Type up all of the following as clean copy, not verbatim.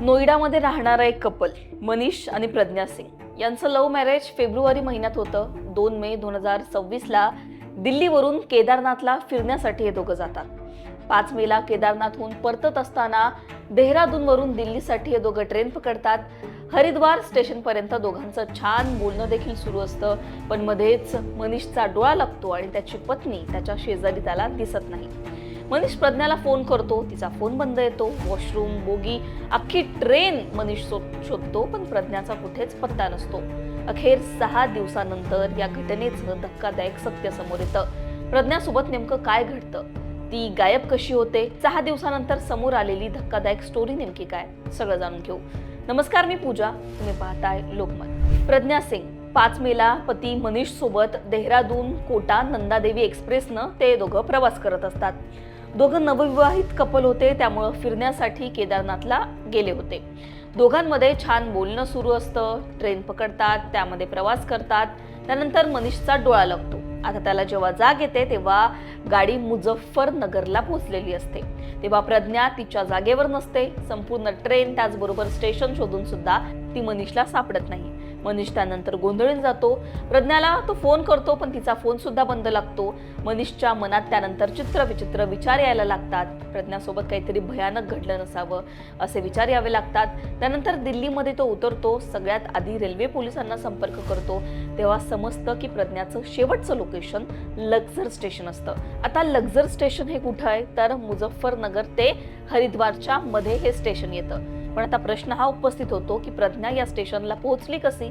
नोएडामध्ये राहणारा एक कपल मनीष आणि प्रज्ञा सिंग यांचं लव्ह मॅरेज फेब्रुवारी महिन्यात होतं. 2 मे 2026ला दिल्लीवरून केदारनाथला फिरण्यासाठी हे दोघं जातात. 5 मेला केदारनाथहून परतत असताना देहरादूनवरून दिल्लीसाठी हे दोघं ट्रेन पकडतात. हरिद्वार स्टेशनपर्यंत दोघांचं छान बोलणं देखील सुरू असतं, पण मध्येच मनीषचा डोळा लागतो आणि त्याची पत्नी त्याच्या शेजारी त्याला दिसत नाही. मनीष प्रज्ञाला फोन करतो, तिचा फोन बंद येतो. वॉशरूम, बोगी, अख्खी ट्रेन मनीष शोधतो, पण प्रज्ञाचा कुठेच पत्ता नसतो. अखेर 6 दिवसानंतर या घटनेचं धक्कादायक सत्य समोर येतं. प्रज्ञासोबत नेमकं काय घडतं, ती गायब कशी होते, 6 दिवसानंतर समोर आलेली धक्कादायक स्टोरी नेमकी काय, सगळं जाणून घेऊ. नमस्कार, मी पूजा, तुम्ही पाहताय लोकमत. प्रज्ञा सिंग 5 मेला पती मनीष सोबत देहरादून कोटा नंदादेवी एक्सप्रेसनं ते दोघं प्रवास करत असतात. दोघं नवविवाहित कपल होते, त्यामुळं फिरण्यासाठी केदारनाथला गेले होते. दोघांमध्ये छान बोलणं सुरू असतं. ट्रेन पकडतात, त्यामध्ये प्रवास करतात. त्यानंतर मनीषचा डोळा लागतो. आता त्याला जेव्हा जाग येते तेव्हा गाडी मुझफ्फरनगरला पोहोचलेली असते. तेव्हा प्रज्ञा तिच्या जागेवर नसते. संपूर्ण ट्रेन त्याचबरोबर स्टेशन शोधून सुद्धा ती मनीषला सापडत नाही. मनीष त्यानंतर गोंधळून जातो. प्रज्ञाला तो फोन करतो, पण तिचा फोन सुद्धा बंद लागतो. मनीषच्या मनात त्यानंतर चित्रविचित्र विचार यायला लागतात. प्रज्ञासोबत काहीतरी भयानक घडलं नसावं असे विचार यावे लागतात. त्यानंतर दिल्लीमध्ये तो उतरतो. सगळ्यात आधी रेल्वे पोलिसांना संपर्क करतो. तेव्हा समजतं की प्रज्ञाचं शेवटचं लोकेशन लक्झर स्टेशन असतं. आता लक्झर स्टेशन हे कुठं आहे, तर मुझफ्फरनगर ते हरिद्वारच्या मध्ये हे स्टेशन येतं. पण आता प्रश्न हा उपस्थित होतो की प्रज्ञा या स्टेशनला पोहोचली कशी.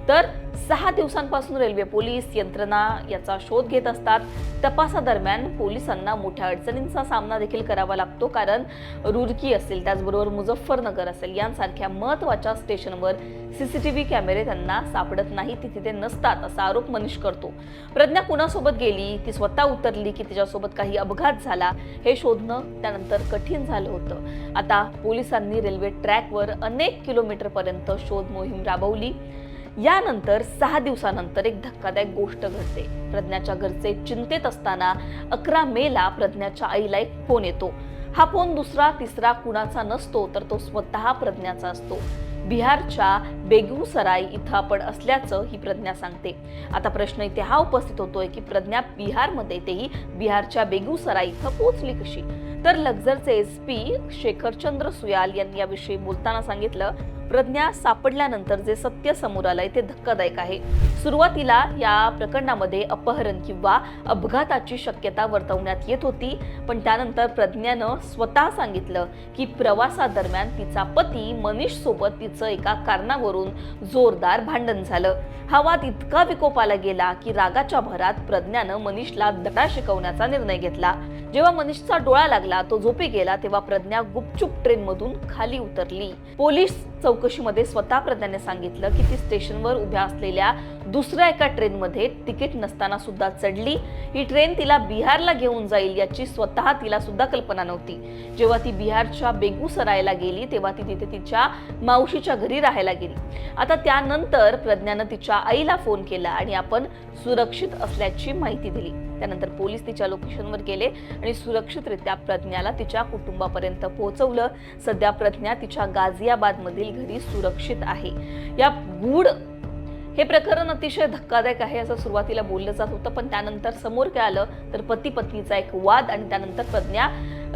तर 6 दिवसांपासून रेल्वे पोलीस यंत्रणा याचा शोध घेत असतात. तपासादरम्यान पोलिसांना मोठ्या अडचणींचा सामना देखील करावा लागतो, कारण रुरकी असेल, त्याचबरोबर मुझफ्फरनगर असेल यांसारख्या महत्वाच्या स्टेशनवर सीसीटीव्ही कॅमेरे त्यांना सापडत नाही, तिथे ते नसतात असा आरोप मनीष करतो. प्रज्ञा कुणासोबत गेली, ती स्वतः उतरली की तिच्यासोबत काही अपघात झाला, हे शोधणं त्यानंतर कठीण झालं होतं. आता पोलिसांनी रेल्वे ट्रॅकवर अनेक किलोमीटर पर्यंत शोध मोहीम राबवली. यानंतर 6 दिवसानंतर एक धक्कादायक गोष्ट घडते. प्रज्ञाच्या घरचे चिंतेत असताना 11 मेला प्रज्ञाच्या आईला एक फोन येतो. हा फोन दुसरा तिसरा कुणाचा नसतो, तर तो स्वतः प्रज्ञाचा असतो. बिहारच्या बेगूसराय इथं आपण असल्याचं ही प्रज्ञा सांगते. आता प्रश्न इथे हा उपस्थित होतोय की प्रज्ञा बिहारमध्ये, तेही बिहारच्या बेगूसराय इथं पोहोचली कशी. तर लक्झरचे एसपी शेखरचंद्र सुयाल यांनी याविषयी बोलताना सांगितलं, प्रज्ञा सापडल्यानंतर जे सत्य समोर आलंय ते धक्कादायक आहे. सुरुवातीला या प्रकरणामध्ये अपहरण किंवा अपघाताची शक्यता वर्तवण्यात येत होती, पण त्यानंतर प्रज्ञानं स्वतः सांगितलं की प्रवासादरम्यान तिचा पती मनीष सोबत तिचं एका कारणावरून जोरदार भांडण झालं. हा वाद इतका विकोपाला गेला की रागाच्या भरात प्रज्ञानं मनीषला धडा शिकवण्याचा निर्णय घेतला. जेव्हा मनीषचा डोळा लागला, तो झोपी गेला, तेव्हा प्रज्ञा गुपचूप ट्रेनमधून खाली उतरली. पोलीस चौकशीमध्ये स्वतः प्रज्ञाने सांगितलं की ती स्टेशनवर उभ्या असलेल्या दुसऱ्या एका ट्रेनमध्ये तिकीट नसताना सुद्धा चढली. ही ट्रेन तिला बिहारला घेऊन जाईल याची स्वतः तिला सुद्धा कल्पना नव्हती. जेव्हा ती बिहारच्या बेगूसरायला गेली तेव्हा ती तिथे तिच्या मावशीच्या घरी राहायला गेली. आता त्यानंतर प्रज्ञानं तिच्या आईला फोन केला आणि आपण सुरक्षित असल्याची माहिती दिली. त्यानंतर पोलीस तिच्या लोकेशनवर गेले आणि सुरक्षितरित्या प्रज्ञाला तिच्या कुटुंबापर्यंत पोहोचवलं. सध्या प्रज्ञा तिच्या गाझियाबाद मधील घरी सुरक्षित आहे. हे प्रकरण अतिशय धक्कादायक आहे असं सुरुवातीला बोललं जात होतं, पण त्यानंतर समोर काय आलं तर पती पत्नीचा एक वाद आणि त्यानंतर प्रज्ञा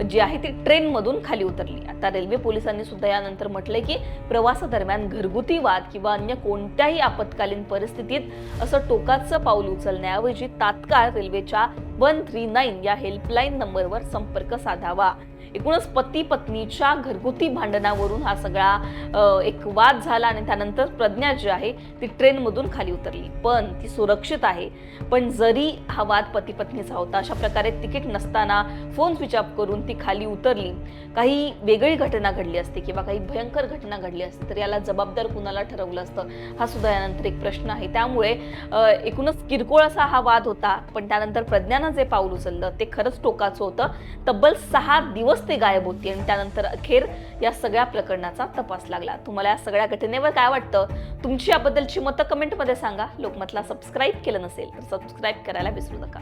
जी आहे ती ट्रेनमधून खाली उतरली. आता रेल्वे पोलिसांनी सुद्धा यानंतर म्हटलंय की प्रवासादरम्यान घरगुती वाद किंवा अन्य कोणत्याही आपत्कालीन परिस्थितीत असं टोकाचं पाऊल उचलण्याऐवजी तात्काळ रेल्वेच्या 139 या हेल्पलाईन नंबरवर संपर्क साधावा. एकूणच पती पत्नीच्या घरगुती भांडणावरून हा सगळा एक वाद झाला आणि त्यानंतर प्रज्ञा जी आहे ती ट्रेनमधून खाली उतरली, पण ती सुरक्षित आहे. पण जरी हा वाद पती पत्नीचा होता, अशा प्रकारे तिकीट नसताना फोन स्विच ऑफ करून ती खाली उतरली, काही वेगळी घटना घडली असते किंवा काही भयंकर घटना घडली असते, तर याला जबाबदार कुणाला ठरवलं असतं, हा सुद्धा यानंतर एक प्रश्न आहे. त्यामुळे एकूणच किरकोळ असा हा वाद होता, पण त्यानंतर प्रज्ञानं जे पाऊल उचललं ते खरंच टोकाचं होतं. तब्बल 6 दिवस ते गायब होती आणि त्यानंतर अखेर या सगळ्या प्रकरणाचा तपास लागला. तुम्हाला या सगळ्या घटनेवर काय वाटतं, तुमची याबद्दलची मतं कमेंटमध्ये सांगा. लोकमतला सबस्क्राईब केलं नसेल तर सबस्क्राईब करायला विसरू नका.